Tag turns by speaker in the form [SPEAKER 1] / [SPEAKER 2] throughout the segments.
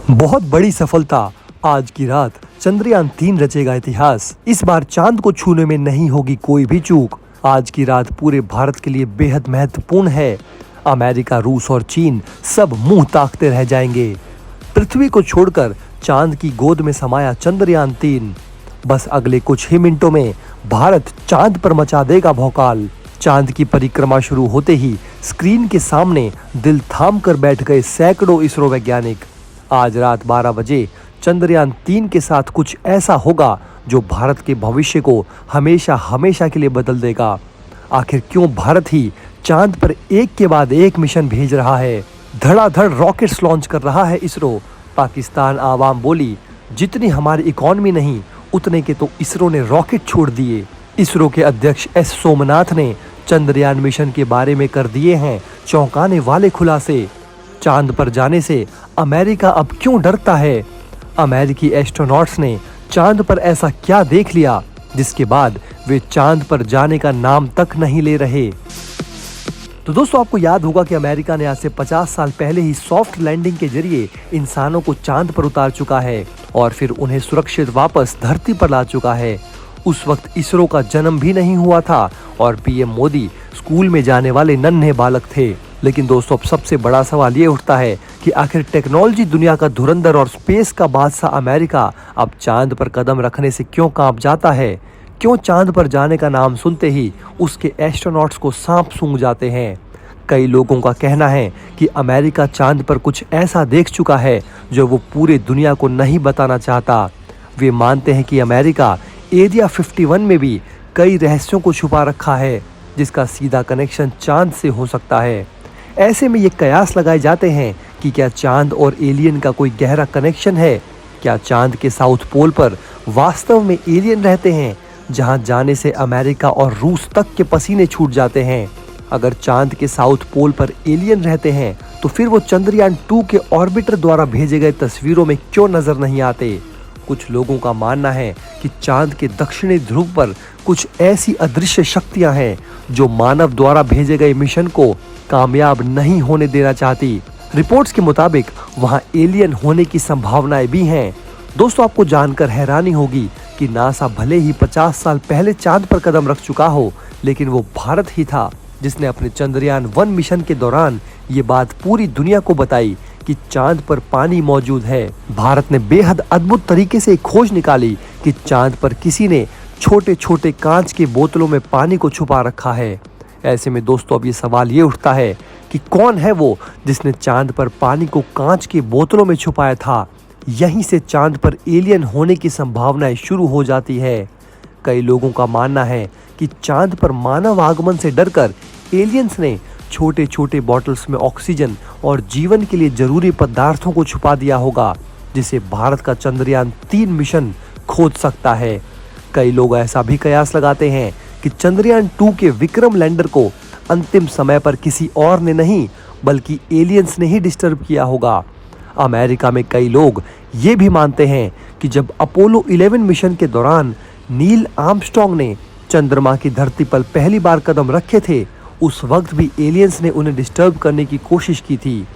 [SPEAKER 1] बहुत बड़ी सफलता। आज की रात चंद्रयान-3 रचेगा इतिहास। इस बार चांद को छूने में नहीं होगी कोई भी चूक। आज की रात पूरे भारत के लिए बेहद महत्वपूर्ण है। अमेरिका, रूस और चीन सब मुंह ताकते रह जाएंगे। पृथ्वी को छोड़कर चांद की गोद में समाया चंद्रयान-3। बस अगले कुछ ही मिनटों में भारत चांद पर मचा देगा भौकाल। चांद की परिक्रमा शुरू होते ही स्क्रीन के सामने दिल थाम कर बैठ गए सैकड़ों इसरो वैज्ञानिक। आज रात 12 बजे चंद्रयान-3 के साथ कुछ ऐसा होगा जो भारत के भविष्य को हमेशा हमेशा के लिए बदल देगा। आखिर क्यों भारत ही चांद पर एक के बाद एक मिशन भेज रहा है? धड़ाधड़ रॉकेट्स लॉन्च कर रहा है इसरो। पाकिस्तान आवाम बोली, जितनी हमारी इकॉनमी नहीं उतने के तो इसरो ने रॉकेट छोड़ दिए। इसरो के अध्यक्ष एस सोमनाथ ने चंद्रयान मिशन के बारे में कर दिए हैं चौंकाने वाले खुलासे। चांद पर जाने से अमेरिका अब क्यों डरता है? अमेरिकी एस्ट्रोनॉट्स ने चांद पर ऐसा क्या देख लिया जिसके बाद वे चांद पर जाने का नाम तक नहीं ले रहे? तो दोस्तों, आपको याद होगा कि अमेरिका ने आज से 50 साल पहले ही सॉफ्ट लैंडिंग के जरिए इंसानों को चांद पर उतार चुका है और फिर उन्हें सुरक्षित वापस धरती पर ला चुका है। उस वक्त इसरो का जन्म भी नहीं हुआ था और पीएम मोदी स्कूल में जाने वाले नन्हे बालक थे। लेकिन दोस्तों, अब सबसे बड़ा सवाल ये उठता है कि आखिर टेक्नोलॉजी दुनिया का धुरंधर और स्पेस का बादशाह अमेरिका अब चांद पर कदम रखने से क्यों कांप जाता है? क्यों चांद पर जाने का नाम सुनते ही उसके एस्ट्रोनॉट्स को सांप सूंघ जाते हैं? कई लोगों का कहना है कि अमेरिका चांद पर कुछ ऐसा देख चुका है जो वो पूरे दुनिया को नहीं बताना चाहता। वे मानते हैं कि अमेरिका एरिया 51 में भी कई रहस्यों को छुपा रखा है जिसका सीधा कनेक्शन चांद से हो सकता है। ऐसे में ये कयास लगाए जाते हैं कि क्या चांद और एलियन का कोई गहरा कनेक्शन है? क्या चांद के साउथ पोल पर वास्तव में एलियन रहते हैं जहां जाने से अमेरिका और रूस तक के पसीने छूट जाते हैं? अगर चांद के साउथ पोल पर एलियन रहते हैं तो फिर वो चंद्रयान-2 के ऑर्बिटर द्वारा भेजे गए तस्वीरों में क्यों नजर नहीं आते? कुछ लोगों का मानना है कि चांद के दक्षिणी ध्रुव पर कुछ ऐसी अदृश्य शक्तियां हैं जो मानव द्वारा भेजे गए मिशन को कामयाब नहीं होने देना चाहती। रिपोर्ट्स के मुताबिक वहां एलियन होने की संभावनाएं भी हैं। दोस्तों, आपको जानकर हैरानी होगी कि नासा भले ही 50 साल पहले चांद पर कदम रख चुका हो, लेकिन वो भारत ही था जिसने अपने चंद्रयान-1 मिशन के दौरान ये बात पूरी दुनिया को बताई कि चांद पर पानी मौजूद है। भारत ने बेहद अद्भुत तरीके से एक खोज निकाली कि चांद पर किसी ने छोटे छोटे कांच के बोतलों में पानी को छुपा रखा है। ऐसे में दोस्तों, अब ये सवाल ये उठता है कि कौन है वो जिसने चांद पर पानी को कांच की बोतलों में छुपाया था? यहीं से चांद पर एलियन होने की संभावनाएं शुरू हो जाती है। कई लोगों का मानना है कि चांद पर मानव आगमन से डरकर एलियंस ने छोटे छोटे बॉटल्स में ऑक्सीजन और जीवन के लिए जरूरी पदार्थों को छुपा दिया होगा, जिसे भारत का चंद्रयान-3 मिशन खोज सकता है। कई लोग ऐसा भी कयास लगाते हैं कि चंद्रयान-2 के विक्रम लैंडर को अंतिम समय पर किसी और ने नहीं बल्कि एलियंस ने ही डिस्टर्ब किया होगा। अमेरिका में कई लोग ये भी मानते हैं कि जब अपोलो 11 मिशन के दौरान नील आर्मस्ट्रॉन्ग ने चंद्रमा की धरती पर पहली बार कदम रखे थे, उस वक्त भी एलियंस ने उन्हें डिस्टर्ब करने की कोशिश की थी।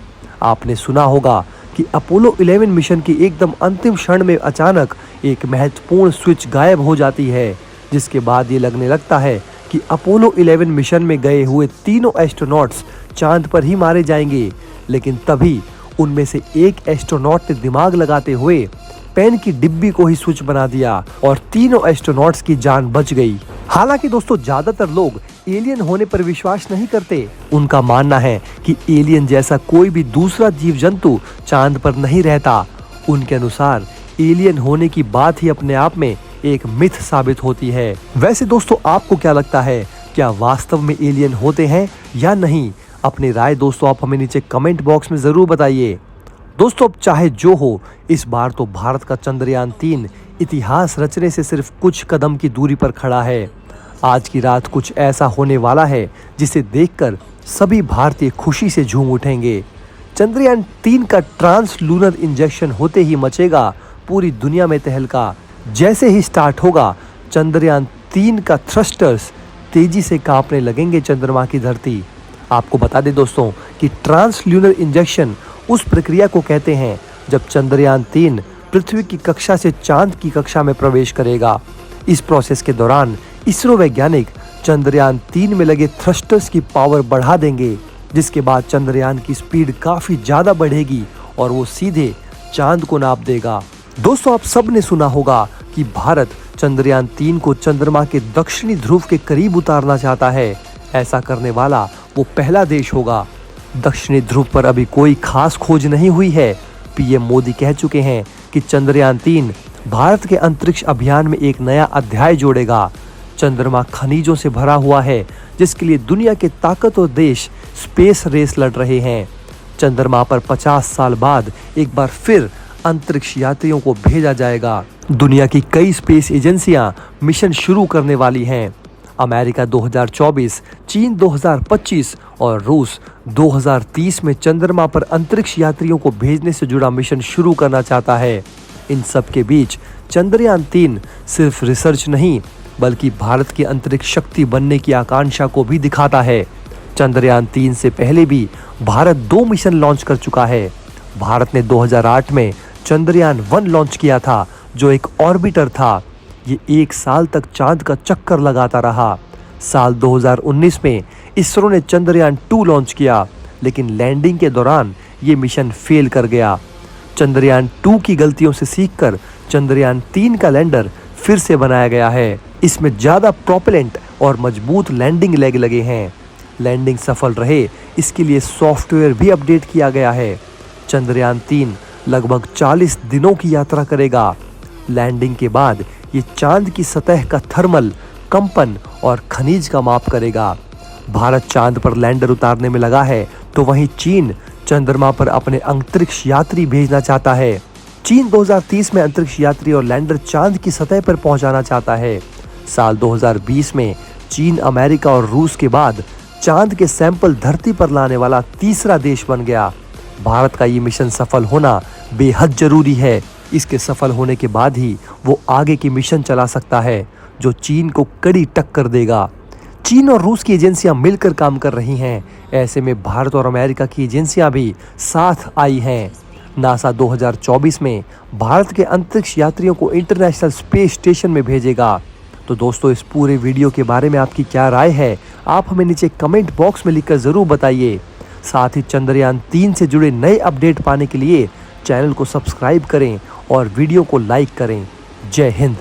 [SPEAKER 1] आपने सुना होगा कि अपोलो 11 मिशन की एकदम अंतिम क्षण में अचानक एक महत्वपूर्ण स्विच गायब हो जाती है, जिसके बाद ये लगने लगता है कि अपोलो 11 मिशन में गए हुए तीनों एस्ट्रोनॉट्स चांद पर ही मारे जाएंगे। लेकिन तभी उनमें से एक एस्ट्रोनॉट ने दिमाग लगाते हुए पेन की डिब्बी को ही स्विच बना दिया और तीनों एस्ट्रोनॉट्स की जान बच गई। हालांकि दोस्तों, ज्यादातर लोग एलियन होने पर विश्वास नहीं करते। उनका मानना है कि एलियन जैसा कोई भी दूसरा जीव जंतु चांद पर नहीं रहता। उनके अनुसार एलियन होने की बात ही अपने आप में एक मिथ साबित होती है। वैसे दोस्तों, आपको क्या लगता है? क्या वास्तव में एलियन होते हैं या नहीं? अपनी राय दोस्तों आप हमें नीचे कमेंट बॉक्स में जरूर बताइए। दोस्तों, अब चाहे जो हो, इस बार तो भारत का चंद्रयान-3 इतिहास रचने से सिर्फ कुछ कदम की दूरी पर खड़ा है। आज की रात कुछ ऐसा होने वाला है जिसे देखकर सभी भारतीय खुशी से झूम उठेंगे। चंद्रयान-3 का ट्रांस लूनर इंजेक्शन होते ही मचेगा पूरी दुनिया में तहलका। जैसे ही स्टार्ट होगा, चंद्रयान-3 का थ्रस्टर्स तेजी से कांपने लगेंगे चंद्रमा की धरती। आपको बता दें दोस्तों कि ट्रांस ल्यूनर इंजेक्शन उस प्रक्रिया को कहते हैं जब चंद्रयान-3 पृथ्वी की कक्षा से चांद की कक्षा में प्रवेश करेगा। इस प्रोसेस के दौरान इसरो वैज्ञानिक चंद्रयान-3 में लगे थ्रस्टर्स की पावर बढ़ा देंगे, जिसके बाद चंद्रयान की स्पीड काफी ज्यादा बढ़ेगी और वो सीधे चांद को नाप देगा। दोस्तों, आप सब ने सुना होगा कि भारत चंद्रयान-3 को चंद्रमा के दक्षिणी ध्रुव के करीब उतारना चाहता है। ऐसा करने वाला वो पहला देश होगा। दक्षिणी ध्रुव पर अभी कोई खास खोज नहीं हुई है। पीएम मोदी कह चुके हैं कि चंद्रयान-3 भारत के अंतरिक्ष अभियान में एक नया अध्याय जोड़ेगा। चंद्रमा खनिजों से भरा हुआ है, जिसके लिए दुनिया के ताकतवर देश स्पेस रेस लड़ रहे हैं। चंद्रमा पर 50 साल बाद एक बार फिर अंतरिक्ष यात्रियों को भेजा जाएगा। दुनिया की कई स्पेस एजेंसियां मिशन शुरू करने वाली हैं। अमेरिका 2024, चीन 2025 और रूस 2030 में चंद्रमा पर अंतरिक्ष यात्रियों को भेजने से जुड़ा मिशन शुरू करना चाहता है। इन सब के बीच चंद्रयान-3 सिर्फ रिसर्च नहीं, बल्कि भारत की अंतरिक्ष शक्ति बनने की आकांक्षा को भी दिखाता है। चंद्रयान-3 से पहले भी भारत 2 मिशन लॉन्च कर चुका है। भारत ने 2008 में चंद्रयान-1 लॉन्च किया था, जो एक ऑर्बिटर था। ये 1 साल तक चांद का चक्कर लगाता रहा। साल 2019 में इसरो ने चंद्रयान-2 लॉन्च किया, लेकिन लैंडिंग के दौरान ये मिशन फेल कर गया। चंद्रयान-2 की गलतियों से सीखकर चंद्रयान-3 का लैंडर फिर से बनाया गया है। इसमें ज्यादा प्रोपेलेंट और मजबूत लैंडिंग लेग लगे हैं। लैंडिंग सफल रहे, इसके लिए सॉफ्टवेयर भी अपडेट किया गया है। चंद्रयान-3 लगभग 40 दिनों की यात्रा करेगा। लैंडिंग के बाद ये चांद की सतह का थर्मल, कंपन और खनिज का माप करेगा। भारत चांद पर लैंडर उतारने में लगा है, तो वहीं चीन चंद्रमा पर अपने अंतरिक्ष यात्री भेजना चाहता है। चीन 2030 में अंतरिक्ष यात्री और लैंडर चांद की सतह पर पहुंचाना चाहता है। साल 2020 में चीन, अमेरिका और रूस के बाद चांद के सैंपल धरती पर लाने वाला तीसरा देश बन गया। भारत का ये मिशन सफल होना बेहद जरूरी है। इसके सफल होने के बाद ही वो आगे की मिशन चला सकता है, जो चीन को कड़ी टक्कर देगा। चीन और रूस की एजेंसियां मिलकर काम कर रही हैं। ऐसे में भारत और अमेरिका की एजेंसियां भी साथ आई हैं। नासा 2024 में भारत के अंतरिक्ष यात्रियों को इंटरनेशनल स्पेस स्टेशन में भेजेगा। तो दोस्तों, इस पूरे वीडियो के बारे में आपकी क्या राय है, आप हमें नीचे कमेंट बॉक्स में लिखकर जरूर बताइए। साथ ही चंद्रयान-3 से जुड़े नए अपडेट पाने के लिए चैनल को सब्सक्राइब करें और वीडियो को लाइक करें। जय हिंद।